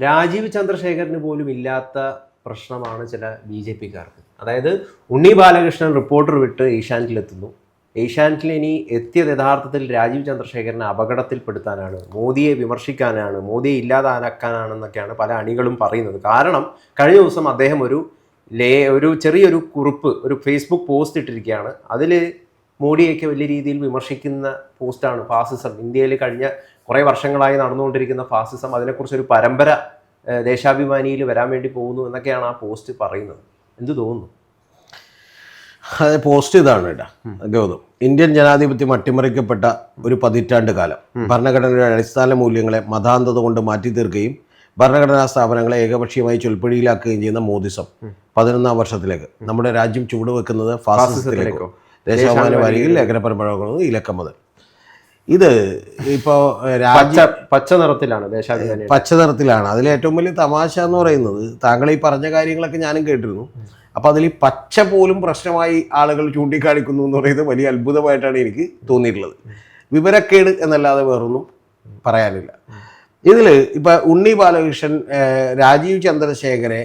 രാജീവ് ചന്ദ്രശേഖരന് പോലും ഇല്ലാത്ത പ്രശ്നമാണ് ചില BJP-ക്കാർക്ക്. അതായത് ഉണ്ണി ബാലകൃഷ്ണൻ റിപ്പോർട്ടർ വിട്ട് ഏഷ്യാനെറ്റിലെത്തുന്നു. ഏഷ്യാനെറ്റിൽ ഇനി എത്തിയത് യഥാർത്ഥത്തിൽ രാജീവ് ചന്ദ്രശേഖരനെ അപകടത്തിൽപ്പെടുത്താനാണ്, മോദിയെ വിമർശിക്കാനാണ്, മോദിയെ ഇല്ലാതാക്കാനാണെന്നൊക്കെയാണ് പല അണികളും പറയുന്നത്. കാരണം കഴിഞ്ഞ ദിവസം അദ്ദേഹം ഒരു ചെറിയൊരു കുറിപ്പ്, ഒരു ഫേസ്ബുക്ക് പോസ്റ്റ് ഇട്ടിരിക്കുകയാണ്. അതിൽ മോഡിയൊക്കെ വലിയ രീതിയിൽ വിമർശിക്കുന്ന പോസ്റ്റാണ്. ഫാസിസം, ഇന്ത്യയിൽ കഴിഞ്ഞ കുറേ വർഷങ്ങളായി നടന്നുകൊണ്ടിരിക്കുന്ന ഫാസിസം, അതിനെക്കുറിച്ചൊരു പരമ്പര ദേശാഭിമാനിയിൽ വരാൻ വേണ്ടി പോകുന്നു എന്നൊക്കെയാണ് ആ പോസ്റ്റ് പറയുന്നത്. എന്ത് തോന്നുന്നു? അത് പോസ്റ്റ് ഇതാണ് കേട്ടോ ഗൗതം. ഇന്ത്യൻ ജനാധിപത്യം അട്ടിമറിക്കപ്പെട്ട ഒരു പതിറ്റാണ്ട് കാലം ഭരണഘടനയുടെ അടിസ്ഥാന മൂല്യങ്ങളെ മതാന്തത കൊണ്ട് മാറ്റി തീർക്കുകയും ഭരണഘടനാ സ്ഥാപനങ്ങളെ ഏകപക്ഷീയമായി ചൊൽപ്പടിയിലാക്കുകയും ചെയ്യുന്ന മോദിസം 11ാം വർഷത്തിലേക്ക് നമ്മുടെ രാജ്യം ചൂടുവെക്കുന്നത് ഫാസിസത്തിലേക്കോ ദേശാഭിമാനി വാരികയിൽ ലേഖന പരമ്പര ഇലക്കം മുതൽ. ഇത് ഇപ്പോൾ പച്ച നിറത്തിലാണ്, പച്ച നിറത്തിലാണ്. അതിൽ ഏറ്റവും വലിയ തമാശ എന്ന് പറയുന്നത്, താങ്കൾ ഈ പറഞ്ഞ കാര്യങ്ങളൊക്കെ ഞാനും കേട്ടിരുന്നു. അപ്പം അതിൽ പച്ച പോലും പ്രശ്നമായി ആളുകൾ ചൂണ്ടിക്കാണിക്കുന്നു എന്ന് പറയുന്നത് വലിയ അത്ഭുതമായിട്ടാണ് എനിക്ക് തോന്നിയിട്ടുള്ളത്. വിവരക്കേട് എന്നല്ലാതെ വേറൊന്നും പറയാനില്ല. ഇതിൽ ഇപ്പം ഉണ്ണി ബാലകൃഷ്ണൻ രാജീവ് ചന്ദ്രശേഖരെ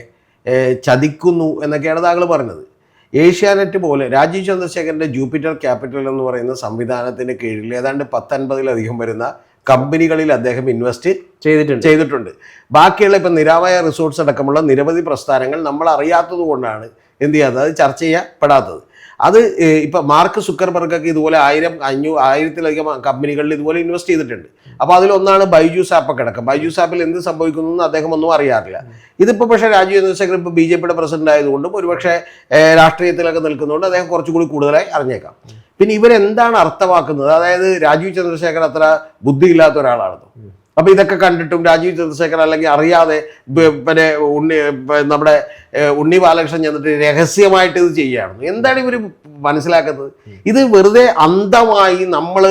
ചതിക്കുന്നു എന്നൊക്കെയാണ് താങ്കൾ പറഞ്ഞത്. ഏഷ്യാനെറ്റ് പോലെ രാജീവ് ചന്ദ്രശേഖരൻ്റെ ജൂപ്പിറ്റർ ക്യാപിറ്റൽ എന്ന് പറയുന്ന സംവിധാനത്തിന് കീഴിൽ ഏതാണ്ട് 10-50-ലധികം വരുന്ന കമ്പനികളിൽ അദ്ദേഹം ഇൻവെസ്റ്റ് ചെയ്തിട്ടുണ്ട്. ബാക്കിയുള്ള ഇപ്പം നിരാമയ റിസോർട്ട്സ് അടക്കമുള്ള നിരവധി പ്രസ്ഥാനങ്ങൾ നമ്മൾ അറിയാത്തത് കൊണ്ടാണ് എന്ത് ചെയ്യാത്തത്, അത് ചർച്ച ചെയ്യപ്പെടാത്തത്. അത് ഇപ്പം മാർക്ക് സുക്കർബർഗൊക്കെ ഇതുപോലെ 1000-1500-ലധികം കമ്പനികളിൽ ഇതുപോലെ ഇൻവെസ്റ്റ് ചെയ്തിട്ടുണ്ട്. അപ്പോൾ അതിലൊന്നാണ് ബൈജൂസ് ആപ്പൊക്കെ അടക്കം. ബൈജൂസ് ആപ്പിൽ എന്ത് സംഭവിക്കുന്നു എന്ന് അദ്ദേഹം ഒന്നും അറിയാറില്ല. ഇതിപ്പോൾ പക്ഷേ രാജീവ് ചന്ദ്രശേഖർ ഇപ്പോൾ BJP-യുടെ പ്രസിഡന്റ് ആയതുകൊണ്ടും ഒരുപക്ഷെ രാഷ്ട്രീയത്തിലൊക്കെ നിൽക്കുന്നതുകൊണ്ട് അദ്ദേഹം കുറച്ചുകൂടി കൂടുതലായി അറിഞ്ഞേക്കാം. പിന്നെ ഇവരെന്താണ് അർത്ഥമാക്കുന്നത്? അതായത് രാജീവ് ചന്ദ്രശേഖർ അത്ര ബുദ്ധിയില്ലാത്ത ഒരാളാണെന്നോ? അപ്പോൾ ഇതൊക്കെ കണ്ടിട്ടും രാജീവ് ചന്ദ്രശേഖർ അല്ലെങ്കിൽ അറിയാതെ പിന്നെ നമ്മുടെ ഉണ്ണി ബാലകൃഷ്ണൻ ചെന്നിട്ട് രഹസ്യമായിട്ട് ഇത് ചെയ്യുകയാണെന്ന് എന്താണ് ഇവർ മനസ്സിലാക്കുന്നത്? ഇത് വെറുതെ അന്ധമായി നമ്മൾ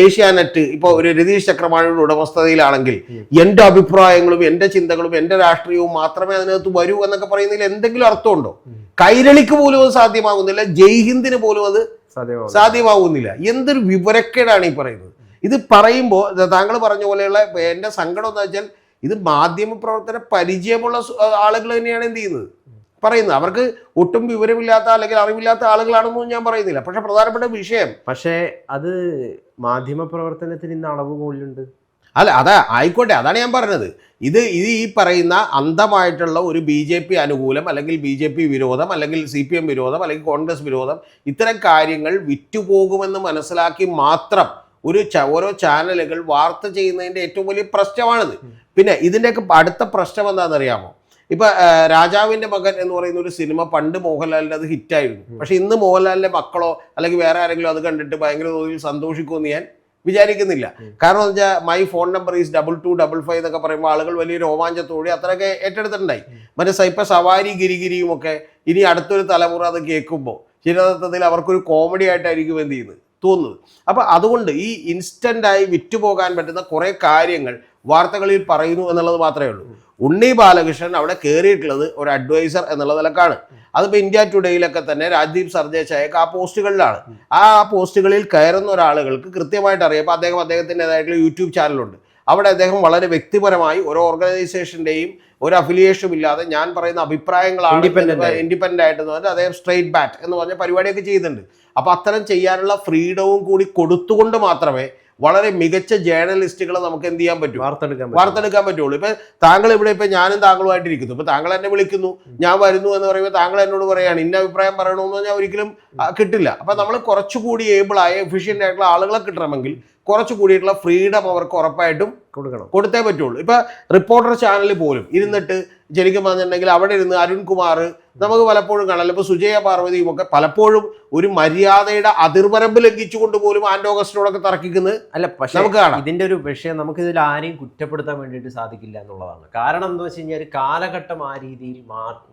ഏഷ്യാനെറ്റ് ഇപ്പോൾ ഒരു രതീഷ് ചക്രവാണിയുടെ ഉടമസ്ഥതയിലാണെങ്കിൽ എൻ്റെ അഭിപ്രായങ്ങളും എൻ്റെ ചിന്തകളും എൻ്റെ രാഷ്ട്രീയവും മാത്രമേ അതിനകത്ത് വരൂ എന്നൊക്കെ പറയുന്നതിൽ എന്തെങ്കിലും അർത്ഥമുണ്ടോ? കൈരളിക്ക് പോലും അത് സാധ്യമാകുന്നില്ല, ജയ്ഹിന്ദിന് പോലും അത് സാധ്യമാകുന്നില്ല. എന്തൊരു വിവരക്കേടാണ് ഈ പറയുന്നത്. ഇത് പറയുമ്പോൾ താങ്കൾ പറഞ്ഞ പോലെയുള്ള എൻ്റെ സങ്കടം എന്ന് വെച്ചാൽ, ഇത് മാധ്യമപ്രവർത്തന പരിചയമുള്ള ആളുകൾ തന്നെയാണ് എന്ത് ചെയ്യുന്നത്, പറയുന്നത്. അവർക്ക് ഒട്ടും വിവരമില്ലാത്ത അല്ലെങ്കിൽ അറിവില്ലാത്ത ആളുകളാണെന്നൊന്നും ഞാൻ പറയുന്നില്ല. പക്ഷെ പ്രധാനപ്പെട്ട വിഷയം, പക്ഷേ അത് മാധ്യമപ്രവർത്തനത്തിന് ഇന്ന് അളവുകോലുണ്ട്. അല്ല, അതാ ആയിക്കോട്ടെ, അതാണ് ഞാൻ പറഞ്ഞത്. ഇത് ഈ പറയുന്ന അന്ധമായിട്ടുള്ള ഒരു BJP അനുകൂലം അല്ലെങ്കിൽ BJP വിരോധം അല്ലെങ്കിൽ CPM വിരോധം അല്ലെങ്കിൽ കോൺഗ്രസ് വിരോധം, ഇത്തരം കാര്യങ്ങൾ വിറ്റുപോകുമെന്ന് മനസ്സിലാക്കി മാത്രം ഓരോ ചാനലുകൾ വാർത്ത ചെയ്യുന്നതിൻ്റെ ഏറ്റവും വലിയ പ്രശ്നമാണിത്. പിന്നെ ഇതിൻ്റെയൊക്കെ അടുത്ത പ്രശ്നം എന്താണെന്നറിയാമോ? ഇപ്പം രാജാവിൻ്റെ മകൻ എന്ന് പറയുന്ന ഒരു സിനിമ പണ്ട് മോഹൻലാലിൻ്റെ അത് ഹിറ്റായിരുന്നു. പക്ഷെ ഇന്ന് മോഹൻലാലിൻ്റെ മക്കളോ അല്ലെങ്കിൽ വേറെ ആരെങ്കിലും അത് കണ്ടിട്ട് ഭയങ്കര തോതിൽ സന്തോഷിക്കുമെന്ന് ഞാൻ വിചാരിക്കുന്നില്ല. കാരണം എന്ന് വെച്ചാൽ മൈ ഫോൺ നമ്പർ ഈസ് 2255 എന്നൊക്കെ പറയുമ്പോൾ ആളുകൾ വലിയ രോമാഞ്ചത്തോടെ അത്രയൊക്കെ ഏറ്റെടുത്തിട്ടുണ്ടായി. മറ്റേ ഇപ്പം സവാരി ഗിരിഗിരിയും ഒക്കെ ഇനി അടുത്തൊരു തലമുറ അത് കേൾക്കുമ്പോൾ ചിലതത്വത്തിൽ അവർക്കൊരു കോമഡി ആയിട്ടായിരിക്കും എന്ത് ചെയ്യുന്നത് തോന്നുന്നത്. അപ്പം അതുകൊണ്ട് ഈ ഇൻസ്റ്റൻ്റായി വിറ്റുപോകാൻ പറ്റുന്ന കുറേ കാര്യങ്ങൾ വാർത്തകളിൽ പറയുന്നു എന്നുള്ളത് മാത്രമേ ഉള്ളൂ. ഉണ്ണി ബാലകൃഷ്ണൻ അവിടെ കയറിയിട്ടുള്ളത് ഒരു അഡ്വൈസർ എന്നുള്ള നിലക്കാണ്. അതിപ്പോൾ ഇന്ത്യ ടുഡേയിലൊക്കെ തന്നെ രാജ്ദീപ് സർദേശായൊക്കെ ആ പോസ്റ്റുകളിലാണ്. ആ പോസ്റ്റുകളിൽ കയറുന്ന ഒരാളുകൾക്ക് കൃത്യമായിട്ട് അറിയാം. ഇപ്പോൾ അദ്ദേഹത്തിൻ്റെതായിട്ടുള്ള യൂട്യൂബ് ചാനലുണ്ട്. അവിടെ അദ്ദേഹം വളരെ വ്യക്തിപരമായി ഓരോ ഓർഗനൈസേഷൻ്റെയും ഒരു അഫിലിയേഷനും ഇല്ലാതെ ഞാൻ പറയുന്ന അഭിപ്രായങ്ങളാണ് ഇൻഡിപെൻഡൻ്റ് ആയിട്ട് പറഞ്ഞാൽ അദ്ദേഹം സ്ട്രെയിറ്റ് ബാറ്റ് എന്ന് പറഞ്ഞ പരിപാടിയൊക്കെ ചെയ്യുന്നുണ്ട്. അപ്പോൾ അത്തരം ചെയ്യാനുള്ള ഫ്രീഡവും കൂടി കൊടുത്തുകൊണ്ട് മാത്രമേ വളരെ മികച്ച ജേർണലിസ്റ്റുകളെ നമുക്ക് എന്ത് ചെയ്യാൻ പറ്റും, വാർത്തെടുക്കാൻ പറ്റുള്ളൂ. ഇപ്പം താങ്കൾ ഇവിടെ ഇപ്പം ഞാനും താങ്കളുമായിട്ടിരിക്കുന്നു. ഇപ്പം താങ്കൾ എന്നെ വിളിക്കുന്നു, ഞാൻ വരുന്നു എന്ന് പറയുമ്പോൾ താങ്കൾ എന്നോട് പറയുകയാണ് ഇന്ന അഭിപ്രായം പറയണമെന്ന് ഞാൻ ഒരിക്കലും കിട്ടില്ല. അപ്പം നമ്മൾ കുറച്ചുകൂടി ഏബിളായ എഫിഷ്യൻ്റ് ആയിട്ടുള്ള ആളുകളെ കിട്ടണമെങ്കിൽ കുറച്ചു കൂടിയിട്ടുള്ള ഫ്രീഡം അവർക്ക് ഉറപ്പായിട്ടും കൊടുത്തേ പറ്റുള്ളൂ. ഇപ്പം റിപ്പോർട്ടർ ചാനലിൽ പോലും ഇരുന്നിട്ട് ശരിക്കും പറഞ്ഞിട്ടുണ്ടെങ്കിൽ അവിടെ ഇരുന്ന് അരുൺകുമാർ നമുക്ക് പലപ്പോഴും കാണാം. ഇപ്പോൾ സുജയ പാർവതിയും ഒക്കെ പലപ്പോഴും ഒരു മര്യാദയുടെ അതിർവരമ്പ് ലംഘിച്ചുകൊണ്ട് പോലും ആൻഡ് ഓഗസ്റ്റിനോടൊക്കെ തർക്കിക്കുന്നത് അല്ല. പക്ഷെ നമുക്ക് കാണാം ഇതിൻ്റെ ഒരു വിഷയം, നമുക്ക് ഇതിൽ ആരെയും കുറ്റപ്പെടുത്താൻ വേണ്ടിയിട്ട് സാധിക്കില്ല എന്നുള്ളതാണ്. കാരണം എന്താ വെച്ച് കഴിഞ്ഞാൽ കാലഘട്ടം ആ രീതിയിൽ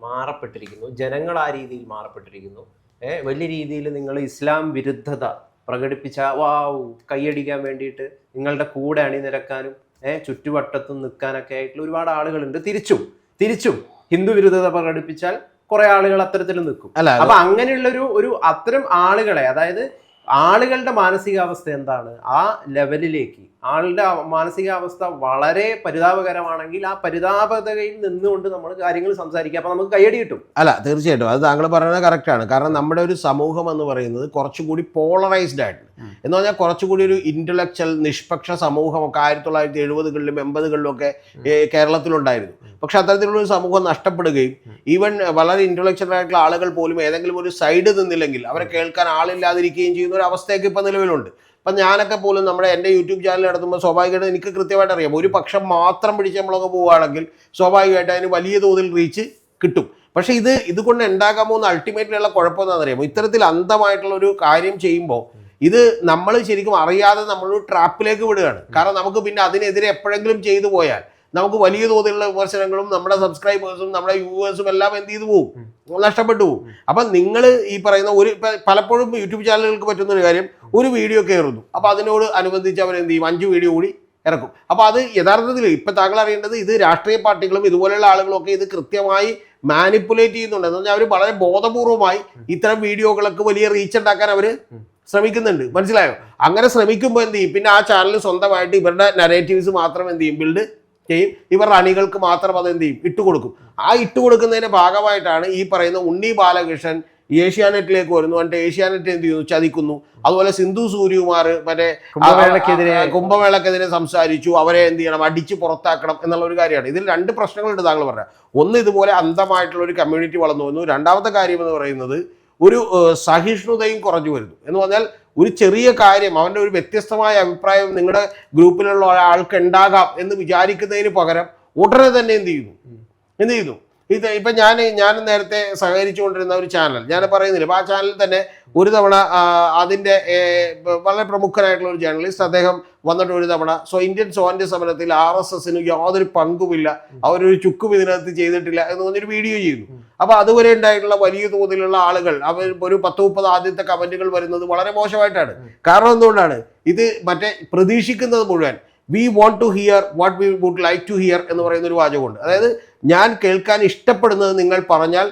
മാറപ്പെട്ടിരിക്കുന്നു, ജനങ്ങൾ ആ രീതിയിൽ മാറപ്പെട്ടിരിക്കുന്നു. വലിയ രീതിയിൽ നിങ്ങൾ ഇസ്ലാം വിരുദ്ധത പ്രകടിപ്പിച്ച കൈയടിക്കാൻ വേണ്ടിയിട്ട് നിങ്ങളുടെ കൂടെ അണിനിരക്കാനും ചുറ്റുവട്ടത്തും നിൽക്കാനൊക്കെ ആയിട്ടുള്ള ഒരുപാട് ആളുകളുണ്ട്. തിരിച്ചും ഹിന്ദു വിരുദ്ധത പ്രകടിപ്പിച്ചാൽ കുറെ ആളുകൾ അത്തരത്തിൽ നിൽക്കും. അപ്പൊ അങ്ങനെയുള്ള ഒരു അത്തരം ആളുകളെ, അതായത് ആളുകളുടെ മാനസികാവസ്ഥ എന്താണ്, ആ ലെവലിലേക്ക് ആളുടെ മാനസികാവസ്ഥ വളരെ പരിതാപകരമാണെങ്കിൽ ആ പരിതാപകതയിൽ നിന്നുകൊണ്ട് നമ്മൾ കാര്യങ്ങൾ സംസാരിക്കുക, അപ്പൊ നമുക്ക് കയ്യടി കിട്ടും. അല്ല, തീർച്ചയായിട്ടും അത് താങ്കൾ പറയുന്നത് കറക്റ്റാണ്. കാരണം നമ്മുടെ ഒരു സമൂഹം എന്ന് പറയുന്നത് കുറച്ചുകൂടി പോളറൈസ്ഡ് ആയിട്ട്, എന്ന് പറഞ്ഞാൽ കുറച്ചുകൂടി ഒരു ഇന്റലക്ച്വൽ നിഷ്പക്ഷ സമൂഹമൊക്കെ 1970-കളിലും 80-കളിലും ഒക്കെ കേരളത്തിലുണ്ടായിരുന്നു. പക്ഷെ അത്തരത്തിലുള്ള ഒരു സമൂഹം നഷ്ടപ്പെടുകയും ഈവൻ വളരെ ഇന്റലക്ച്വൽ ആയിട്ടുള്ള ആളുകൾ പോലും ഏതെങ്കിലും ഒരു സൈഡ് നിന്നില്ലെങ്കിൽ അവരെ കേൾക്കാൻ ആളില്ലാതിരിക്കുകയും ചെയ്യുന്ന ഒരു അവസ്ഥയൊക്കെ ഇപ്പം നിലവിലുണ്ട്. അപ്പം ഞാനൊക്കെ പോലും എൻ്റെ യൂട്യൂബ് ചാനൽ നടത്തുമ്പോൾ സ്വാഭാവികമായിട്ട് എനിക്ക് കൃത്യമായിട്ട് അറിയാം, ഒരു പക്ഷം മാത്രം പിടിച്ച് നമ്മളൊക്കെ പോവുകയാണെങ്കിൽ സ്വാഭാവികമായിട്ട് അതിന് വലിയ തോതിൽ റീച്ച് കിട്ടും. പക്ഷേ ഇതുകൊണ്ട് ഉണ്ടാകാൻ പോകുന്ന അൾട്ടിമേറ്റ്ലിയുള്ള കുഴപ്പമെന്താണെന്നറിയാമോ? ഇത്തരത്തിൽ അന്ധമായിട്ടുള്ള ഒരു കാര്യം ചെയ്യുമ്പോൾ ഇത് നമ്മൾ ശരിക്കും അറിയാതെ നമ്മളൊരു ട്രാപ്പിലേക്ക് വിടുകയാണ്. കാരണം നമുക്ക് പിന്നെ അതിനെതിരെ എപ്പോഴെങ്കിലും ചെയ്തു പോയാൽ നമുക്ക് വലിയ തോതിലുള്ള വിമർശനങ്ങളും നമ്മുടെ സബ്സ്ക്രൈബേഴ്സും നമ്മുടെ വ്യൂവേഴ്സും എല്ലാം എന്ത് ചെയ്തു പോകും, നഷ്ടപ്പെട്ടു പോകും. അപ്പം നിങ്ങൾ ഈ പറയുന്ന പലപ്പോഴും യൂട്യൂബ് ചാനലുകൾക്ക് പറ്റുന്ന ഒരു കാര്യം, ഒരു വീഡിയോ കയറുന്നു, അപ്പോൾ അതിനോട് അനുബന്ധിച്ച് അവർ എന്ത് ചെയ്യും, 5 വീഡിയോ കൂടി ഇറക്കും. അപ്പോൾ അത് യഥാർത്ഥത്തിൽ ഇപ്പം താങ്കൾ അറിയേണ്ടത്, ഇത് രാഷ്ട്രീയ പാർട്ടികളും ഇതുപോലെയുള്ള ആളുകളൊക്കെ ഇത് കൃത്യമായി മാനിപ്പുലേറ്റ് ചെയ്യുന്നുണ്ട്. എന്ന് പറഞ്ഞാൽ അവർ വളരെ ബോധപൂർവമായി ഇത്തരം വീഡിയോകളൊക്കെ വലിയ റീച്ച് ഉണ്ടാക്കാൻ അവർ ശ്രമിക്കുന്നുണ്ട്. മനസ്സിലായോ? അങ്ങനെ ശ്രമിക്കുമ്പോൾ എന്ത് ചെയ്യും, പിന്നെ ആ ചാനൽ സ്വന്തമായിട്ട് ഇവരുടെ നരേറ്റീവ്സ് മാത്രം എന്ത് ചെയ്യും, ബിൽഡ് ചെയ്യും. ഇവരുടെ അണികൾക്ക് മാത്രം അത് എന്ത് ചെയ്യും, ഇട്ടുകൊടുക്കും. ആ ഇട്ടുകൊടുക്കുന്നതിന്റെ ഭാഗമായിട്ടാണ് ഈ പറയുന്ന ഉണ്ണി ബാലകൃഷ്ണൻ ഏഷ്യാനെറ്റിലേക്ക് വരുന്നു. എന്നിട്ട് ഏഷ്യാനെറ്റ് എന്ത് ചെയ്യുന്നു, ചതിക്കുന്നു. അതുപോലെ സിന്ധു സൂര്യകുമാർ മറ്റേ കുംഭമേളക്കെതിരെ സംസാരിച്ചു, അവരെ എന്ത് ചെയ്യണം, അടിച്ച് പുറത്താക്കണം എന്നുള്ള ഒരു കാര്യമാണ്. ഇതിൽ 2 പ്രശ്നങ്ങളുണ്ട് താങ്കൾ പറഞ്ഞ. ഒന്ന്, ഇതുപോലെ അന്ധമായിട്ടുള്ള ഒരു കമ്മ്യൂണിറ്റി വളർന്നു വന്നു. രണ്ടാമത്തെ കാര്യം എന്ന് പറയുന്നത് ഒരു സഹിഷ്ണുതയും കുറഞ്ഞു വരുന്നു. എന്ന് പറഞ്ഞാൽ ഒരു ചെറിയ കാര്യം, അവൻ്റെ ഒരു വ്യത്യസ്തമായ അഭിപ്രായം നിങ്ങളുടെ ഗ്രൂപ്പിലുള്ള ഒരാൾക്ക് ഉണ്ടാകാം എന്ന് വിചാരിക്കുന്നതിന് പകരം ഉടനെ തന്നെ എന്ത് ചെയ്യുന്നു. ഇപ്പം ഞാൻ നേരത്തെ സഹകരിച്ചുകൊണ്ടിരുന്ന ഒരു ചാനൽ, ഞാൻ പറയുന്നില്ല, അപ്പം ആ ചാനലിൽ തന്നെ ഒരു തവണ അതിൻ്റെ വളരെ പ്രമുഖനായിട്ടുള്ള ഒരു ജേർണലിസ്റ്റ് അദ്ദേഹം വന്നിട്ട് ഒരു തവണ ഇന്ത്യൻ സ്വാതന്ത്ര്യ സമരത്തിൽ RSSന് യാതൊരു പങ്കുമില്ല, അവരൊരു ചുക്കും ഇതിനകത്ത് ചെയ്തിട്ടില്ല എന്ന് പറഞ്ഞൊരു വീഡിയോ ചെയ്യുന്നു. അപ്പോൾ അതുവരെ ഉണ്ടായിട്ടുള്ള വലിയ തോതിലുള്ള ആളുകൾ, അവർ ഒരു 10-30 ആദ്യത്തെ കമന്റുകൾ വരുന്നത് വളരെ മോശമായിട്ടാണ്. കാരണം എന്തുകൊണ്ടാണ്, ഇത് മറ്റേ പ്രതീക്ഷിക്കുന്നത് മുഴുവൻ we want to hear what we would like to hear എന്ന് പറയുന്ന ഒരു വാചകമുണ്ട്. അതായത് ഞാൻ കേൾക്കാൻ ഇഷ്ടപ്പെടുന്നത് നിങ്ങൾ പറഞ്ഞാൽ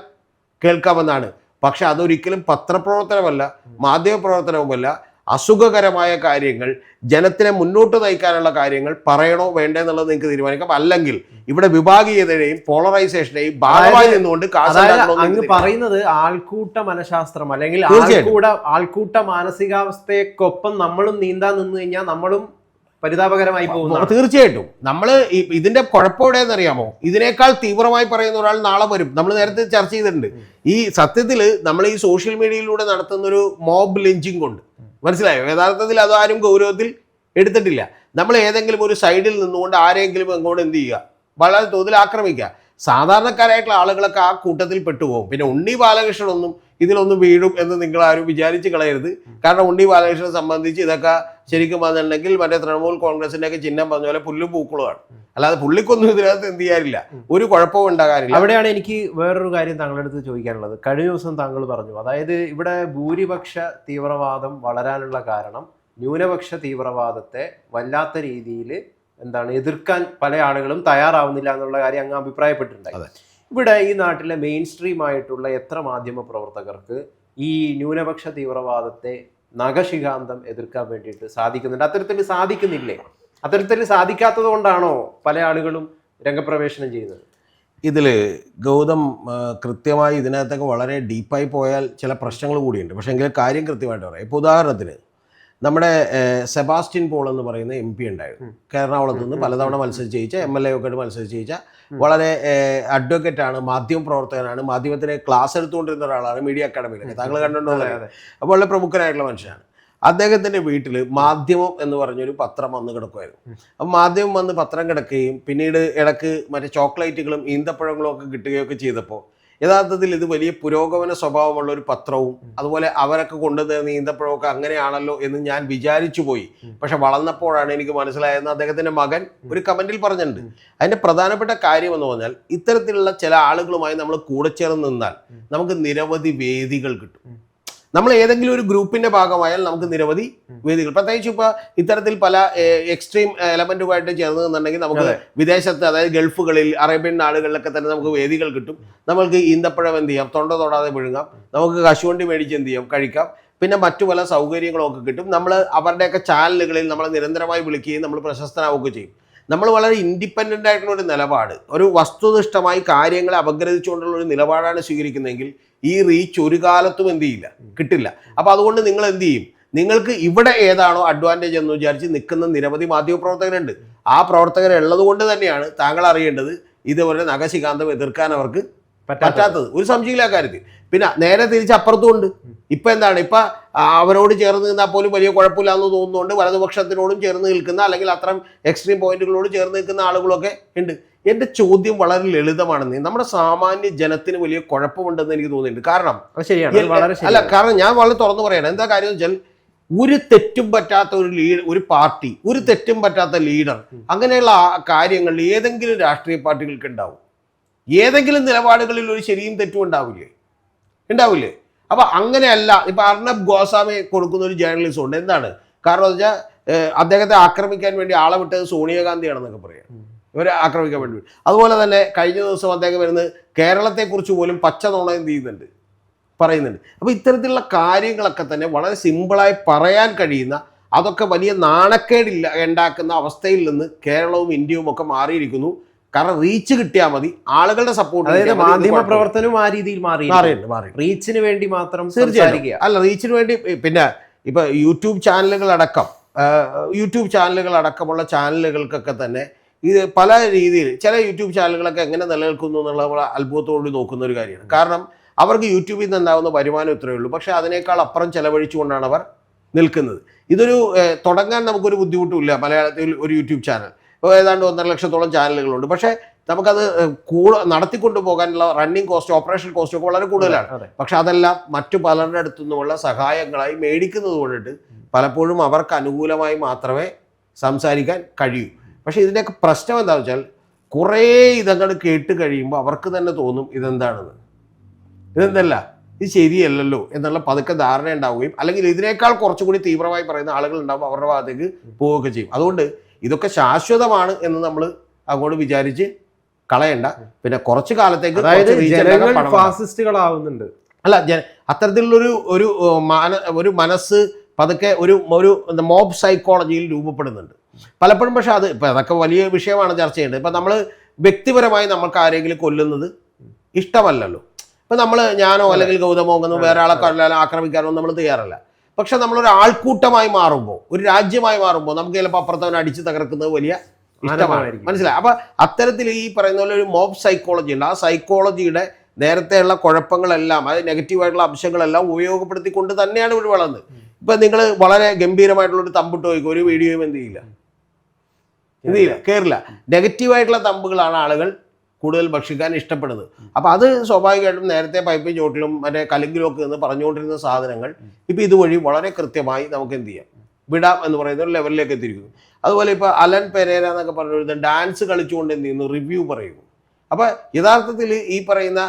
കേൾക്കാമെന്നാണ്. പക്ഷെ അതൊരിക്കലും പത്രപ്രവർത്തനമല്ല, മാധ്യമപ്രവർത്തനവുമല്ല. അസുഖകരമായ കാര്യങ്ങൾ, ജനത്തിനെ മുന്നോട്ട് നയിക്കാനുള്ള കാര്യങ്ങൾ പറയണോ വേണ്ടേ എന്നുള്ളത് നിങ്ങൾക്ക് തീരുമാനിക്കാം. അല്ലെങ്കിൽ ഇവിടെ വിഭാഗീയതയുടെയും പോളറൈസേഷനെയും ഭാഗമായി നിന്നുകൊണ്ട് അങ്ങ് പറയുന്നത് ആൾക്കൂട്ട മനഃശാസ്ത്രം അല്ലെങ്കിൽ ആൾക്കൂട്ട മാനസികാവസ്ഥയ്ക്കൊപ്പം നമ്മളും നീന്താൻ നിന്ന് കഴിഞ്ഞാൽ നമ്മളും പരിതാപകരമായി പോകുന്നു. തീർച്ചയായിട്ടും നമ്മൾ ഇതിന്റെ കുഴപ്പം എവിടെയെന്നറിയാമോ, ഇതിനേക്കാൾ തീവ്രമായി പറയുന്ന ഒരാൾ നാളെ വരും. നമ്മൾ നേരത്തെ ചർച്ച ചെയ്തിട്ടുണ്ട്. ഈ സത്യത്തിൽ നമ്മൾ ഈ സോഷ്യൽ മീഡിയയിലൂടെ നടത്തുന്ന ഒരു മോബ് ലിഞ്ചിങ് കൊണ്ട്, മനസ്സിലായോ, യഥാർത്ഥത്തിൽ അതാരും ഗൗരവത്തിൽ എടുത്തിട്ടില്ല. നമ്മൾ ഏതെങ്കിലും ഒരു സൈഡിൽ നിന്നുകൊണ്ട് ആരെങ്കിലും അങ്ങോട്ട് എന്ത് ചെയ്യുക, വളരെ തോതിൽ ആക്രമിക്കുക. സാധാരണക്കാരായിട്ടുള്ള ആളുകളൊക്കെ ആ കൂട്ടത്തിൽ പെട്ടുപോകും. പിന്നെ ഉണ്ണി ബാലകൃഷ്ണനൊന്നും ഇതിലൊന്നും വീഴും എന്ന് നിങ്ങൾ ആരും വിചാരിച്ച് കളയരുത്. കാരണം ഉണ്ണി ബാലകൃഷ്ണനെ സംബന്ധിച്ച് ഇതൊക്കെ ശരിക്കും വന്നിട്ടുണ്ടെങ്കിൽ മറ്റേ തൃണമൂൽ കോൺഗ്രസിന്റെ ഒക്കെ ചിഹ്നം പറഞ്ഞ പോലെ പുല്ലും പൂക്കളുമാണ്. അല്ലാതെ പുള്ളിക്കൊന്നും ഇതിനകത്ത് എന്ത് ചെയ്യാറില്ല, ഒരു കുഴപ്പവും ഉണ്ടാകാറില്ല. അവിടെയാണ് എനിക്ക് വേറൊരു കാര്യം താങ്കളുടെ അടുത്ത് ചോദിക്കാനുള്ളത്. കഴിഞ്ഞ ദിവസം താങ്കൾ പറഞ്ഞു, അതായത് ഇവിടെ ഭൂരിപക്ഷ തീവ്രവാദം വളരാനുള്ള കാരണം ന്യൂനപക്ഷ തീവ്രവാദത്തെ വല്ലാത്ത രീതിയിൽ എതിർക്കാൻ പല ആളുകളും തയ്യാറാവുന്നില്ല എന്നുള്ള കാര്യം അങ്ങ് അഭിപ്രായപ്പെട്ടിട്ടുണ്ടായി. ഇവിടെ ഈ നാട്ടിലെ മെയിൻ സ്ട്രീം ആയിട്ടുള്ള എത്ര മാധ്യമ പ്രവർത്തകർക്ക് ഈ ന്യൂനപക്ഷ തീവ്രവാദത്തെ നഖശിഖാന്തം എതിർക്കാൻ വേണ്ടിയിട്ട് സാധിക്കുന്നുണ്ട്? അത്തരത്തിൽ സാധിക്കുന്നില്ലേ? അത്തരത്തിൽ സാധിക്കാത്തത് കൊണ്ടാണോ പല ആളുകളും രംഗപ്രവേശനം ചെയ്യുന്നത്? ഇതിൽ ഗൗതം കൃത്യമായി ഇതിനകത്തൊക്കെ വളരെ ഡീപ്പായി പോയാൽ ചില പ്രശ്നങ്ങൾ കൂടിയുണ്ട്. പക്ഷേ എങ്കിലും കാര്യം കൃത്യമായിട്ട് പറയാം. ഇപ്പോൾ ഉദാഹരണത്തിന് നമ്മുടെ സെബാസ്റ്റ്യൻ പോൾ എന്ന് പറയുന്ന MP ഉണ്ടായിരുന്നു. എറണാകുളത്ത് നിന്ന് പലതവണ മത്സരിച്ച് ജയിച്ച, MLA ഒക്കെ മത്സരിച്ച് ജയിച്ച വളരെ അഡ്വക്കേറ്റാണ്, മാധ്യമപ്രവർത്തകനാണ്, മാധ്യമത്തിന് ക്ലാസ് എടുത്തുകൊണ്ടിരുന്ന ഒരാളാണ് മീഡിയ അക്കാഡമിയിലൊക്കെ. താങ്കൾ കണ്ടിട്ടുണ്ടോ? അപ്പോൾ വളരെ പ്രമുഖനായിട്ടുള്ള മനുഷ്യനാണ്. അദ്ദേഹത്തിൻ്റെ വീട്ടിൽ മാധ്യമം എന്ന് പറഞ്ഞൊരു പത്രം വന്ന് കിടക്കുമായിരുന്നു. അപ്പം മാധ്യമം വന്ന് പത്രം കിടക്കുകയും പിന്നീട് ഇടയ്ക്ക് മറ്റേ ചോക്ലേറ്റുകളും ഈന്തപ്പഴങ്ങളും ഒക്കെ കിട്ടുകയൊക്കെ ചെയ്തപ്പോൾ യഥാർത്ഥത്തിൽ ഇത് വലിയ പുരോഗമന സ്വഭാവമുള്ള ഒരു പത്രവും അതുപോലെ അവരൊക്കെ കൊണ്ടുതരുന്ന ഈന്തപ്പഴമൊക്കെ അങ്ങനെയാണല്ലോ എന്ന് ഞാൻ വിചാരിച്ചു പോയി. പക്ഷെ വളർന്നപ്പോഴാണ് എനിക്ക് മനസ്സിലായെന്ന് അദ്ദേഹത്തിൻ്റെ മകൻ ഒരു കമൻറ്റിൽ പറഞ്ഞിട്ടുണ്ട്. അതിൻ്റെ പ്രധാനപ്പെട്ട കാര്യം എന്ന് പറഞ്ഞാൽ ഇത്തരത്തിലുള്ള ചില ആളുകളുമായി നമ്മൾ കൂടെ ചേർന്ന് നിന്നാൽ നമുക്ക് നിരവധി വേദികൾ കിട്ടും. നമ്മൾ ഏതെങ്കിലും ഒരു ഗ്രൂപ്പിന്റെ ഭാഗമായാൽ നമുക്ക് നിരവധി വേദികൾ, പ്രത്യേകിച്ച് ഇപ്പോൾ ഇത്തരത്തിൽ പല എക്സ്ട്രീം എലമെന്റുമായിട്ട് ചേർന്ന് നിന്നുണ്ടെങ്കിൽ നമുക്ക് വിദേശത്ത്, അതായത് ഗൾഫുകളിൽ, അറേബ്യൻ നാടുകളിലൊക്കെ തന്നെ നമുക്ക് വേദികൾ കിട്ടും. നമുക്ക് ഈന്തപ്പഴം എന്ത് ചെയ്യാം, തൊണ്ട തൊടാതെ വിഴുങ്ങാം. നമുക്ക് കശുവണ്ടി മേടിച്ച് എന്ത് ചെയ്യാം, കഴിക്കാം. പിന്നെ മറ്റു പല സൗകര്യങ്ങളൊക്കെ കിട്ടും. നമ്മൾ അവരുടെയൊക്കെ ചാനലുകളിൽ നമ്മൾ നിരന്തരമായി വിളിക്കുകയും നമ്മൾ പ്രശസ്തനാവുകയും ചെയ്യും. നമ്മൾ വളരെ ഇൻഡിപെൻഡൻ്റ് ആയിട്ടുള്ള ഒരു നിലപാട്, ഒരു വസ്തുനിഷ്ഠമായി കാര്യങ്ങളെ അപഗ്രഥിച്ചുകൊണ്ടുള്ള ഒരു നിലപാടാണ് സ്വീകരിക്കുന്നതെങ്കിൽ ഈ റീച്ച് ഒരു കാലത്തും എന്ത് ചെയ്യില്ല, കിട്ടില്ല. അപ്പോൾ അതുകൊണ്ട് നിങ്ങൾ എന്ത് ചെയ്യും, നിങ്ങൾക്ക് ഇവിടെ ഏതാണോ അഡ്വാൻറ്റേജ് എന്ന് വിചാരിച്ച് നിൽക്കുന്ന നിരവധി മാധ്യമപ്രവർത്തകരുണ്ട്. ആ പ്രവർത്തകരുള്ളത് കൊണ്ട് തന്നെയാണ് താങ്കൾ അറിയേണ്ടത് ഇതുപോലെ നഖശികാന്തം എതിർക്കാൻ അവർക്ക് പറ്റാത്തത്. ഒരു സംശയമില്ല കാര്യത്തിൽ. പിന്നെ നേരെ തിരിച്ച് അപ്പുറത്തുമുണ്ട്. ഇപ്പം എന്താണ്, ഇപ്പം അവരോട് ചേർന്ന് നിന്നാൽ പോലും വലിയ കുഴപ്പമില്ല എന്ന് തോന്നുന്നുണ്ട് വലതുപക്ഷത്തിനോടും ചേർന്ന് നിൽക്കുന്ന, അല്ലെങ്കിൽ അത്തരം എക്സ്ട്രീം പോയിന്റുകളോട് ചേർന്ന് നിൽക്കുന്ന ആളുകളൊക്കെ ഉണ്ട്. എൻ്റെ ചോദ്യം വളരെ ലളിതമാണെന്ന്, നമ്മുടെ സാമാന്യ ജനത്തിന് വലിയ കുഴപ്പമുണ്ടെന്ന് എനിക്ക് തോന്നിയിട്ടുണ്ട്. കാരണം കാരണം ഞാൻ വളരെ തുറന്നു പറയണം. എന്താ കാര്യം എന്ന് വെച്ചാൽ, ഒരു തെറ്റും പറ്റാത്ത ഒരു പാർട്ടി, ഒരു തെറ്റും പറ്റാത്ത ലീഡർ, അങ്ങനെയുള്ള കാര്യങ്ങളിൽ ഏതെങ്കിലും രാഷ്ട്രീയ പാർട്ടികൾക്ക് ഉണ്ടാവും. ഏതെങ്കിലും നിലപാടുകളിൽ ഒരു ശരിയും തെറ്റും ഉണ്ടാവില്ലേ? അപ്പൊ അങ്ങനെയല്ല. ഇപ്പൊ അർണബ് ഗോസ്വാമി കൊടുക്കുന്ന ഒരു ജേർണലിസം ഉണ്ട്. എന്താണ് കാരണം എന്ന് വെച്ചാൽ, അദ്ദേഹത്തെ ആക്രമിക്കാൻ വേണ്ടി ആളെ വിട്ടത് സോണിയാഗാന്ധിയാണെന്നൊക്കെ പറയാം, ഇവരെ ആക്രമിക്കാൻ വേണ്ടി. അതുപോലെ തന്നെ കഴിഞ്ഞ ദിവസം അദ്ദേഹം വരുന്നത് കേരളത്തെക്കുറിച്ച് പോലും പച്ച നുണ എന്ത് ചെയ്യുന്നുണ്ട്, പറയുന്നുണ്ട്. അപ്പോൾ ഇത്തരത്തിലുള്ള കാര്യങ്ങളൊക്കെ തന്നെ വളരെ സിമ്പിളായി പറയാൻ കഴിയുന്ന, അതൊക്കെ വലിയ നാണക്കേടില്ല ഉണ്ടാക്കുന്ന അവസ്ഥയിൽ നിന്ന് കേരളവും ഇന്ത്യയും ഒക്കെ മാറിയിരിക്കുന്നു. കാരണം റീച്ച് കിട്ടിയാൽ മതി, ആളുകളുടെ സപ്പോർട്ട്. മാധ്യമ പ്രവർത്തനവും ആ രീതിയിൽ മാറി റീച്ചിന് വേണ്ടി മാത്രം. അല്ല, റീച്ചിന് വേണ്ടി. പിന്നെ ഇപ്പൊ യൂട്യൂബ് ചാനലുകൾ അടക്കമുള്ള ചാനലുകൾക്കൊക്കെ തന്നെ ഇത് പല രീതിയിൽ, ചില യൂട്യൂബ് ചാനലുകളൊക്കെ എങ്ങനെ നിലനിൽക്കുന്നു എന്നുള്ള അത്ഭുതത്തോടുകൂടി നോക്കുന്ന ഒരു കാര്യമാണ്. കാരണം അവർക്ക് യൂട്യൂബിൽ നിന്നുണ്ടാകുന്ന വരുമാനം ഇത്രയേ ഉള്ളൂ, പക്ഷേ അതിനേക്കാൾ അപ്പുറം ചെലവഴിച്ചുകൊണ്ടാണ് അവർ നിൽക്കുന്നത്. ഇതൊരു തുടങ്ങാൻ നമുക്കൊരു ബുദ്ധിമുട്ടുമില്ല. മലയാളത്തിൽ ഒരു യൂട്യൂബ് ചാനൽ ഏതാണ്ട് 1.5 ലക്ഷത്തോളം ചാനലുകളുണ്ട്. പക്ഷേ നമുക്കത് നടത്തിക്കൊണ്ടു പോകാനുള്ള റണ്ണിങ് കോസ്റ്റ്, ഓപ്പറേഷൻ കോസ്റ്റ് ഒക്കെ വളരെ കൂടുതലാണ്. പക്ഷെ അതെല്ലാം മറ്റു പലരുടെ അടുത്തു നിന്നുള്ള സഹായങ്ങളായി മേടിക്കുന്നത് കൊണ്ടിട്ട് പലപ്പോഴും അവർക്ക് അനുകൂലമായി മാത്രമേ സംസാരിക്കാൻ കഴിയൂ. പക്ഷേ ഇതിൻ്റെയൊക്കെ പ്രശ്നം എന്താണെന്ന് വെച്ചാൽ, കുറേ ഇതങ്ങൾ കേട്ട് കഴിയുമ്പോൾ അവർക്ക് തന്നെ തോന്നും ഇതെന്താണെന്ന്, ഇതെന്തല്ല, ഇത് ശരിയല്ലല്ലോ എന്നുള്ള പതുക്കെ ധാരണ ഉണ്ടാവുകയും, അല്ലെങ്കിൽ ഇതിനേക്കാൾ കുറച്ചുകൂടി തീവ്രമായി പറയുന്ന ആളുകൾ ഉണ്ടാകുമ്പോൾ അവരുടെ ഭാഗത്തേക്ക് പോവുകയൊക്കെ ചെയ്യും. അതുകൊണ്ട് ഇതൊക്കെ ശാശ്വതമാണ് എന്ന് നമ്മൾ അങ്ങോട്ട് വിചാരിച്ച് കളയണ്ട. പിന്നെ കുറച്ചു കാലത്തേക്ക് ഫാസിസ്റ്റുകളാവുന്നുണ്ട്. അല്ല, അത്തരത്തിലുള്ളൊരു ഒരു മനസ്സ് പതുക്കെ ഒരു മോബ് സൈക്കോളജിയിൽ രൂപപ്പെടുന്നുണ്ട് പലപ്പോഴും. പക്ഷെ അത് ഇപ്പം അതൊക്കെ വലിയ വിഷയമാണ് ചർച്ച ചെയ്യേണ്ടത്. ഇപ്പം നമ്മൾ വ്യക്തിപരമായി നമ്മൾക്ക് ആരെങ്കിലും കൊല്ലുന്നത് ഇഷ്ടമല്ലല്ലോ. ഇപ്പം ഞാനോ അല്ലെങ്കിൽ ഗൗതമോ ഒന്നും വേറെ ആളെ ആക്രമിക്കാനോ നമ്മൾ തയ്യാറല്ല. പക്ഷെ നമ്മളൊരു ആൾക്കൂട്ടമായി മാറുമ്പോൾ, ഒരു രാജ്യമായി മാറുമ്പോൾ നമുക്ക് ചിലപ്പോൾ അപ്പുറത്തവനെ അടിച്ച് തകർക്കുന്നത് വലിയ ഇഷ്ടമാണ്. മനസ്സിലായി? അപ്പം അത്തരത്തിൽ ഈ പറയുന്ന പോലെ ഒരു മോബ് സൈക്കോളജി ഉണ്ട്. ആ സൈക്കോളജിയുടെ നേരത്തെയുള്ള കുഴപ്പങ്ങളെല്ലാം, അത് നെഗറ്റീവായിട്ടുള്ള അംശങ്ങളെല്ലാം ഉപയോഗപ്പെടുത്തിക്കൊണ്ട് തന്നെയാണ് ഇവിടെ വളർന്നത്. ഇപ്പം നിങ്ങൾ വളരെ ഗംഭീരമായിട്ടുള്ളൊരു തമ്പിട്ട് നോക്കും, ഒരു വീഡിയോയും എന്ത് ചെയ്യില്ല, കയറില്ല. നെഗറ്റീവായിട്ടുള്ള തമ്പുകളാണ് ആളുകൾ കൂടുതൽ ഭക്ഷിക്കാൻ ഇഷ്ടപ്പെടുന്നത്. അപ്പോൾ അത് സ്വാഭാവികമായിട്ടും നേരത്തെ പൈപ്പിൻ ചോട്ടിലും മറ്റേ കലിങ്കിലൊക്കെ നിന്ന് പറഞ്ഞുകൊണ്ടിരുന്ന സാധനങ്ങൾ ഇപ്പോൾ ഇതുവഴി വളരെ കൃത്യമായി നമുക്ക് എന്ത് ചെയ്യാം, വിടാം എന്ന് പറയുന്ന ഒരു ലെവലിലേക്ക് എത്തിയിരിക്കുന്നു. അതുപോലെ ഇപ്പോൾ അലൻ പെരേര എന്നൊക്കെ പറഞ്ഞ ഡാൻസ് കളിച്ചുകൊണ്ട് എന്ത് ചെയ്യുന്നു, റിവ്യൂ പറയുന്നു. അപ്പോൾ യഥാർത്ഥത്തിൽ ഈ പറയുന്ന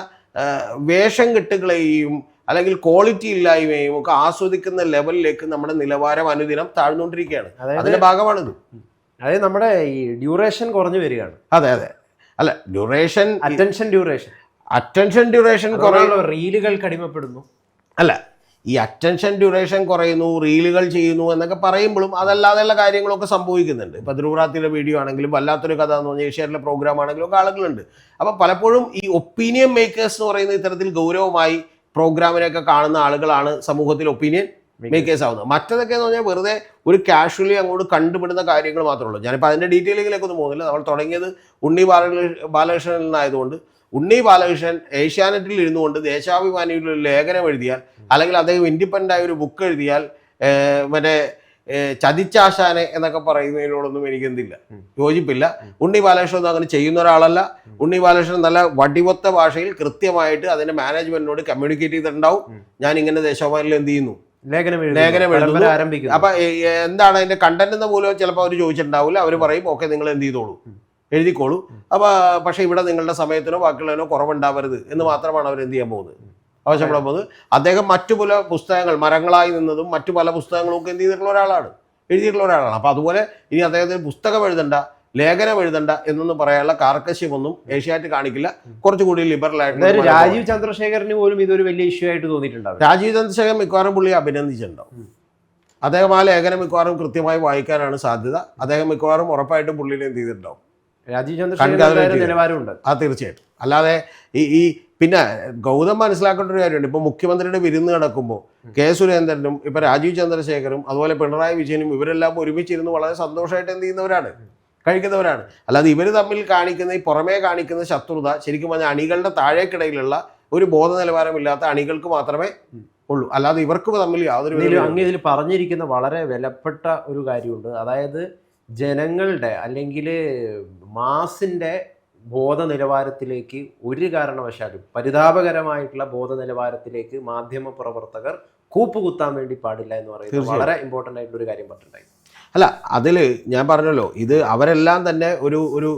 വേഷം കെട്ടുകളെയും അല്ലെങ്കിൽ ക്വാളിറ്റി ഇല്ലായ്മയും ഒക്കെ ആസ്വദിക്കുന്ന ലെവലിലേക്ക് നമ്മുടെ നിലവാരം അനുദിനം താഴ്ന്നുകൊണ്ടിരിക്കുകയാണ്. അതിന്റെ ഭാഗമാണിത്. അതായത് നമ്മുടെ ഈ ഡ്യൂറേഷൻ കുറഞ്ഞു വരികയാണ്. അതെ, അല്ല, അറ്റൻഷൻ ഡ്യൂറേഷൻ കുറയുന്നു, റീലുകൾക്ക് അടിമപ്പെടുന്നു. അല്ല, ഈ അറ്റൻഷൻ ഡ്യൂറേഷൻ കുറയുന്നു, റീലുകൾ ചെയ്യുന്നു എന്നൊക്കെ പറയുമ്പോഴും അതല്ലാതെയുള്ള കാര്യങ്ങളൊക്കെ സംഭവിക്കുന്നുണ്ട്. ഇപ്പം ധ്രുവറാത്തിയുടെ വീഡിയോ ആണെങ്കിലും വല്ലാത്തൊരു കഥ എന്ന് പറഞ്ഞാൽ ഏഷ്യാനിലെ പ്രോഗ്രാം ആണെങ്കിലും ഒക്കെ ആളുകളുണ്ട്. അപ്പം പലപ്പോഴും ഈ ഒപ്പീനിയൻ മേക്കേഴ്സ് എന്ന് പറയുന്ന ഇത്തരത്തിൽ ഗൗരവമായി പ്രോഗ്രാമിനെയൊക്കെ കാണുന്ന ആളുകളാണ് സമൂഹത്തിൽ ഒപ്പീനിയൻ മേക്കേഴ്സ് ആവുന്നത്. മറ്റതൊക്കെ എന്ന് പറഞ്ഞാൽ വെറുതെ ഒരു കാഷ്വലി അങ്ങോട്ട് കണ്ടുപിടുന്ന കാര്യങ്ങൾ മാത്രമേ ഉള്ളൂ. ഞാനിപ്പോൾ അതിൻ്റെ ഡീറ്റെയിലിങ്ങിലേക്കൊന്നും പോകുന്നില്ല. നമ്മൾ തുടങ്ങിയത് ഉണ്ണി ബാലകൃഷ്ണനിൽ നിന്നായതുകൊണ്ട്, ഉണ്ണി ബാലകൃഷ്ണൻ ഏഷ്യാനെറ്റിൽ ഇരുന്നുകൊണ്ട് ദേശാഭിമാനിയിൽ ലേഖനം എഴുതിയാൽ, അല്ലെങ്കിൽ അദ്ദേഹം ഇൻഡിപെൻഡൻ്റ് ആയ ഒരു ബുക്ക് എഴുതിയാൽ, മറ്റേ ചതിച്ചാശാനെ എന്നൊക്കെ പറയുന്നതിനോടൊന്നും എനിക്ക് എന്തില്ല, യോജിപ്പില്ല. ഉണ്ണി ബാലകൃഷ്ണൻ ഒന്നും അങ്ങനെ ചെയ്യുന്ന ഒരാളല്ല. ഉണ്ണി ബാലകൃഷ്ണൻ നല്ല വടിവൊത്ത ഭാഷയിൽ കൃത്യമായിട്ട് അതിൻ്റെ മാനേജ്മെന്റിനോട് കമ്മ്യൂണിക്കേറ്റ് ചെയ്തിട്ടുണ്ടാവും. ഞാൻ ഇങ്ങനെ ദേശാഭിമാനിയിൽ എന്ത് ചെയ്യുന്നു, ലേഖനം എഴുതുന്നു. അപ്പൊ എന്താണ് അതിന്റെ കണ്ടന്റ് എന്ന് പോലും ചിലപ്പോൾ അവർ ചോദിച്ചിട്ടുണ്ടാവില്ല. അവർ പറയും ഓക്കെ നിങ്ങൾ എന്ത് ചെയ്തോളൂ, എഴുതിക്കോളൂ. പക്ഷേ ഇവിടെ നിങ്ങളുടെ സമയത്തിനോ ബാക്കിയുള്ളതിനോ കുറവുണ്ടാവരുത് എന്ന് മാത്രമാണ് അവർ എന്ത് ചെയ്യാൻ പോകുന്നത്, ആവശ്യപ്പെടാൻ പോകുന്നത്. അദ്ദേഹം മറ്റു പല പുസ്തകങ്ങൾ, മരങ്ങളായി നിന്നതും മറ്റു പല പുസ്തകങ്ങളും ഒക്കെ എന്ത് ചെയ്തിട്ടുള്ള ഒരാളാണ്, എഴുതിയിട്ടുള്ള ഒരാളാണ്. അപ്പോൾ അതുപോലെ ഇനി അദ്ദേഹത്തിന് പുസ്തകം എഴുതണ്ട, ലേഖനം എഴുതണ്ട എന്നൊന്നും പറയാനുള്ള കാർക്കശ്യമൊന്നും ഏഷ്യാനെറ്റ് കാണിക്കില്ല. കുറച്ചുകൂടി ലിബറൽ ആയിട്ട് രാജീവ് ചന്ദ്രശേഖരന് പോലും ഇതൊരു വലിയ ഇഷ്യൂ ആയിട്ട് തോന്നിയിട്ടുണ്ടാവും. രാജീവ് ചന്ദ്രശേഖരൻ മിക്കവാറും പുള്ളിയെ അഭിനന്ദിച്ചിട്ടുണ്ടാവും. അദ്ദേഹം ആ ലേഖനം മിക്കവാറും കൃത്യമായി വായിക്കാനാണ് സാധ്യത. അദ്ദേഹം മിക്കവാറും ഉറപ്പായിട്ടും പുള്ളിനെ എന്ത് ചെയ്തിട്ടുണ്ടാവും. രാജീവ് ചന്ദ്രശേഖരൻ നിലവാരമുണ്ട്. ആ തീർച്ചയായിട്ടും. അല്ലാതെ ഈ പിന്നെ ഗൗതം മനസ്സിലാക്കേണ്ട ഒരു കാര്യമുണ്ട്. ഇപ്പൊ മുഖ്യമന്ത്രിയുടെ വിരുന്ന് നടക്കുമ്പോൾ കെ സുരേന്ദ്രനും ഇപ്പൊ രാജീവ് ചന്ദ്രശേഖരും അതുപോലെ പിണറായി വിജയനും ഇവരെല്ലാം ഒരുമിച്ചിരുന്ന് വളരെ സന്തോഷമായിട്ട് എന്ത് ചെയ്യുന്നവരാണ്, കഴിക്കുന്നവരാണ്. അല്ലാതെ ഇവർ തമ്മിൽ കാണിക്കുന്ന ഈ പുറമേ കാണിക്കുന്ന ശത്രുത ശരിക്കും പറഞ്ഞാൽ അണികളുടെ താഴേക്കിടയിലുള്ള ഒരു ബോധ നിലവാരമില്ലാത്ത അണികൾക്ക് മാത്രമേ ഉള്ളൂ. അല്ലാതെ ഇവർക്ക് തമ്മിൽ യാതൊരു അങ്ങ് ഇതിൽ പറഞ്ഞിരിക്കുന്ന വളരെ വിലപ്പെട്ട ഒരു കാര്യമുണ്ട്. അതായത് ജനങ്ങളുടെ അല്ലെങ്കിൽ മാസിന്റെ ബോധ നിലവാരത്തിലേക്ക് ഒരു കാരണവശാലും പരിതാപകരമായിട്ടുള്ള ബോധ നിലവാരത്തിലേക്ക് മാധ്യമ പ്രവർത്തകർ കൂപ്പുകുത്താൻ വേണ്ടി പാടില്ല എന്ന് പറയുന്നത് വളരെ ഇമ്പോർട്ടൻ്റ് ആയിട്ടുള്ള ഒരു കാര്യം പറഞ്ഞിട്ടുണ്ടായി. അല്ല, അതിൽ ഞാൻ പറഞ്ഞല്ലോ, ഇത് അവരെല്ലാം തന്നെ ഒരു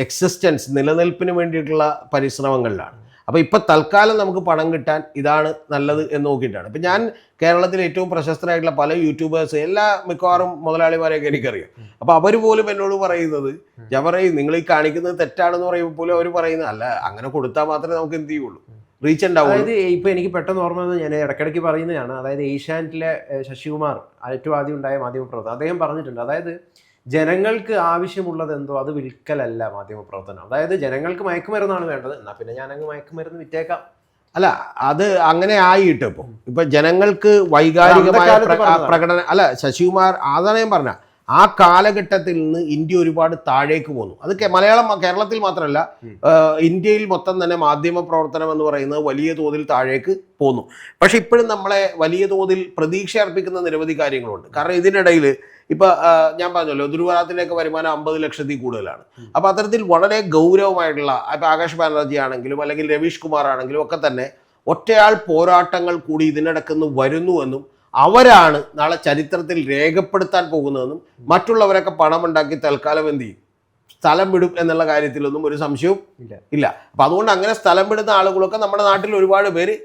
എക്സിസ്റ്റൻസ് നിലനിൽപ്പിന് വേണ്ടിയിട്ടുള്ള പരിശ്രമങ്ങളിലാണ്. അപ്പോൾ ഇപ്പം തൽക്കാലം നമുക്ക് പണം കിട്ടാൻ ഇതാണ് നല്ലത് എന്ന് നോക്കിയിട്ടാണ്. ഇപ്പം ഞാൻ കേരളത്തിലെ ഏറ്റവും പ്രശസ്തരായിട്ടുള്ള പല യൂട്യൂബേഴ്സ് എല്ലാ മിക്കവാറും മുതലാളിമാരെയൊക്കെ എനിക്കറിയാം. അപ്പോൾ അവർ പോലും എന്നോട് പറയുന്നത്, ഞാൻ പറയും നിങ്ങൾ ഈ കാണിക്കുന്നത് തെറ്റാണെന്ന് പറയുമ്പോൾ പോലും അവർ പറയുന്നത് അല്ല, അങ്ങനെ കൊടുത്താൽ മാത്രമേ നമുക്ക് എന്ത് ചെയ്യുള്ളൂ, റീച്ച് ഉണ്ടാവും. അതായത് ഇപ്പം എനിക്ക് പെട്ടെന്ന് ഓർമ്മ വന്നത് ഞാൻ ഇടയ്ക്കിടയ്ക്ക് പറയുന്നതാണ്. അതായത് ഏഷ്യാനെറ്റിലെ ശശികുമാർ ഏറ്റവും ആദ്യം ഉണ്ടായ മാധ്യമപ്രവർത്തകൻ അദ്ദേഹം പറഞ്ഞിട്ടുണ്ട്, അതായത് ജനങ്ങൾക്ക് ആവശ്യമുള്ളത് എന്തോ അത് വിൽക്കലല്ല മാധ്യമപ്രവർത്തനം. അതായത് ജനങ്ങൾക്ക് മയക്കുമരുന്നാണ് വേണ്ടത്, എന്നാൽ പിന്നെ ഞാനങ്ങ് മയക്കുമരുന്ന് വിറ്റേക്കാം. അല്ല, അത് അങ്ങനെ ആയിട്ട് ഇപ്പൊ ജനങ്ങൾക്ക് വൈകാരികമായ പ്രകടനം അല്ല. ശശികുമാർ അതാണ് ഞാൻ പറഞ്ഞ, ആ കാലഘട്ടത്തിൽ നിന്ന് ഇന്ത്യ ഒരുപാട് താഴേക്ക് പോന്നു. അത് കേരളത്തിൽ മാത്രമല്ല, ഇന്ത്യയിൽ മൊത്തം തന്നെ മാധ്യമ പ്രവർത്തനം എന്ന് പറയുന്നത് വലിയ തോതിൽ താഴേക്ക് പോന്നു. പക്ഷെ ഇപ്പോഴും നമ്മളെ വലിയ തോതിൽ പ്രതീക്ഷ അർപ്പിക്കുന്ന നിരവധി കാര്യങ്ങളുണ്ട്. കാരണം ഇതിനിടയിൽ ഇപ്പൊ ഞാൻ പറഞ്ഞല്ലോ, ദുർവാരത്തിലേക്ക് വരുമാനം 50 ലക്ഷത്തിൽ കൂടുതലാണ്. അപ്പൊ അത്തരത്തിൽ വളരെ ഗൗരവമായിട്ടുള്ള ഇപ്പൊ ആകാശ് ബാനർജി ആണെങ്കിലും അല്ലെങ്കിൽ രവീഷ് കുമാർ ആണെങ്കിലും ഒക്കെ തന്നെ ഒറ്റയാൾ പോരാട്ടങ്ങൾ കൂടി ഇതിനിടക്കുന്ന് വരുന്നുവെന്നും അവരാണ് നാളെ ചരിത്രത്തിൽ രേഖപ്പെടുത്താൻ പോകുന്നതെന്നും മറ്റുള്ളവരൊക്കെ പണമുണ്ടാക്കി തൽക്കാലം എന്ത് ചെയ്യും, സ്ഥലം വിടും എന്നുള്ള കാര്യത്തിലൊന്നും ഒരു സംശയവും ഇല്ല. അപ്പൊ അതുകൊണ്ട് അങ്ങനെ സ്ഥലം വിടുന്ന ആളുകളൊക്കെ നമ്മുടെ നാട്ടിൽ ഒരുപാട് പേര്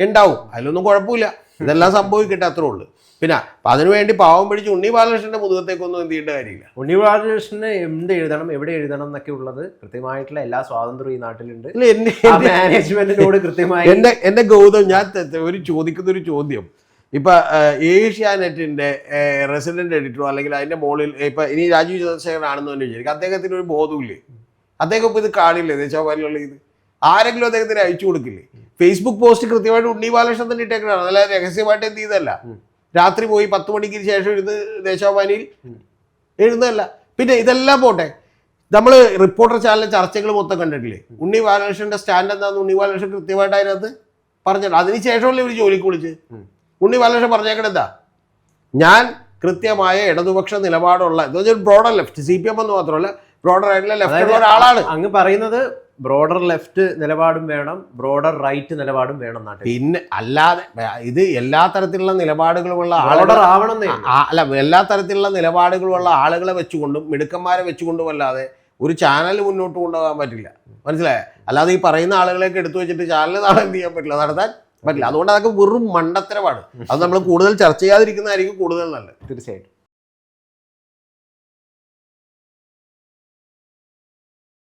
ഉണ്ടാവും. അതിലൊന്നും കുഴപ്പമില്ല. ഇതെല്ലാം സംഭവിക്കട്ടെ, അത്രേ ഉള്ളൂ. പിന്നെ അതിനുവേണ്ടി പാവം പിടിച്ച് ഉണ്ണി ബാലകൃഷ്ണന്റെ മുഖത്തേക്കൊന്നും എന്ത് ചെയ്യേണ്ട കാര്യമില്ല. ഉണ്ണി ബാലകൃഷ്ണന് എന്ത് എഴുതണം, എവിടെ എഴുതണം എന്നൊക്കെ ഉള്ളത് കൃത്യമായിട്ടുള്ള എല്ലാ സ്വാതന്ത്ര്യവും ഈ നാട്ടിലുണ്ട്. മാനേജ്മെന്റിനോട് കൃത്യമായി എന്റെ ഗൗതം, ഞാൻ ചോദിക്കുന്ന ഒരു ചോദ്യം, ഇപ്പൊ ഏഷ്യാനെറ്റിന്റെ റെസിഡന്റ് എഡിറ്ററോ അല്ലെങ്കിൽ അതിന്റെ മുകളിൽ ഇപ്പൊ ഇനി രാജീവ് ചന്ദ്രശേഖരൻ ആണെന്ന് തന്നെ വിചാരിക്കും, അദ്ദേഹത്തിന് ഒരു ബോധമില്ലേ? അദ്ദേഹം ഇപ്പൊ ഇത് കാണില്ലേ? ദേശാഭിമാനിലുള്ള ഇത് ആരെങ്കിലും അദ്ദേഹത്തിന് അയച്ചു കൊടുക്കില്ലേ? ഫേസ്ബുക്ക് പോസ്റ്റ് കൃത്യമായിട്ട് ഉണ്ണി ബാലകൃഷ്ണൻ തന്നെ ഇട്ടേക്കണതാണ്. അല്ലാതെ രഹസ്യമായിട്ട് എന്ത് ചെയ്തല്ല, രാത്രി പോയി 10 മണിക്ക് ശേഷം എഴുത് ദേശാഭിമാനിയിൽ എഴുതുന്നതല്ല. പിന്നെ ഇതെല്ലാം പോട്ടെ, നമ്മൾ റിപ്പോർട്ടർ ചാനലിലെ ചർച്ചകൾ മൊത്തം കണ്ടിട്ടില്ലേ? ഉണ്ണി ബാലകൃഷ്ണന്റെ സ്റ്റാൻഡ് എന്താണെന്ന് ഉണ്ണി ബാലകൃഷ്ണൻ കൃത്യമായിട്ട് അതിനകത്ത് പറഞ്ഞിട്ടുണ്ട്. അതിനുശേഷമല്ലേ ഇവർ ജോലിക്ക് വിളിച്ച് ഉണ്ണി ബാലകൃഷ്ണൻ പറഞ്ഞേക്കണെന്താ, ഞാൻ കൃത്യമായ ഇടതുപക്ഷ നിലപാടുള്ള ബ്രോഡർ ലെഫ്റ്റ്, CPM എന്ന് മാത്രമല്ല ബ്രോഡർ ആയിട്ടുള്ള ലെഫ്റ്റ് ഒരാളാണ്. അങ്ങ് പറയുന്നത് ബ്രോഡർ ലെഫ്റ്റ് നിലപാടും വേണം, ബ്രോഡർ റൈറ്റ് നിലപാടും വേണം നാട്ടിൽ. പിന്നെ അല്ലാതെ ഇത് എല്ലാ തരത്തിലുള്ള നിലപാടുകളുമുള്ള ആളുകൾ എല്ലാ തരത്തിലുള്ള നിലപാടുകളുള്ള ആളുകളെ വെച്ചുകൊണ്ടും മിടുക്കന്മാരെ വെച്ചുകൊണ്ടും അല്ലാതെ ഒരു ചാനൽ മുന്നോട്ട് കൊണ്ടുപോകാൻ പറ്റില്ല. മനസ്സിലായോ? അല്ലാതെ ഈ പറയുന്ന ആളുകളെയൊക്കെ എടുത്തു വെച്ചിട്ട് ചാനൽ നാളെ എന്ത് ചെയ്യാൻ പറ്റില്ല, നടത്താൻ പറ്റില്ല. അതുകൊണ്ട് അതൊക്കെ വെറും മണ്ടത്തരമാണ്. അത് നമ്മൾ കൂടുതൽ ചർച്ച ചെയ്യാതിരിക്കുന്നതായിരിക്കും കൂടുതൽ നല്ലത്. തീർച്ചയായിട്ടും.